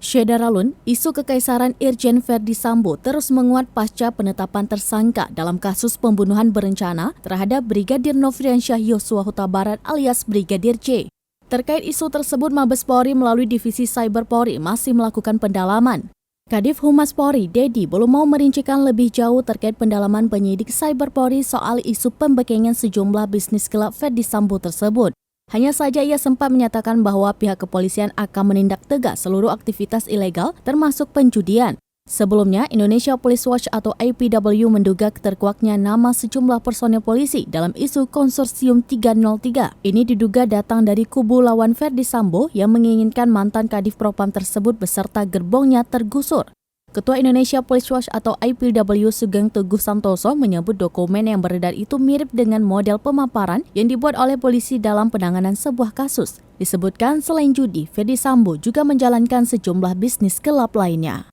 Syederalun, isu kekaisaran Irjen Verdi Sambo terus menguat pasca penetapan tersangka dalam kasus pembunuhan berencana terhadap Brigadir Nofriansyah Yosua Huta Barat alias Brigadir J. Terkait isu tersebut, Mabes Polri melalui Divisi Cyber Polri masih melakukan pendalaman. Kadif Humas Polri, Dedi, belum mau merincikan lebih jauh terkait pendalaman penyidik Cyber Polri soal isu pembekengan sejumlah bisnis gelap Verdi Sambo tersebut. Hanya saja ia sempat menyatakan bahwa pihak kepolisian akan menindak tegas seluruh aktivitas ilegal termasuk penjudian. Sebelumnya, Indonesia Police Watch atau IPW menduga terkuaknya nama sejumlah personel polisi dalam isu konsorsium 303. Ini diduga datang dari kubu lawan Verdi Sambo yang menginginkan mantan Kadif Propam tersebut beserta gerbongnya tergusur. Ketua Indonesia Police Watch atau IPW Sugeng Teguh Santoso menyebut dokumen yang beredar itu mirip dengan model pemaparan yang dibuat oleh polisi dalam penanganan sebuah kasus. Disebutkan selain judi, Verdi Sambo juga menjalankan sejumlah bisnis gelap lainnya.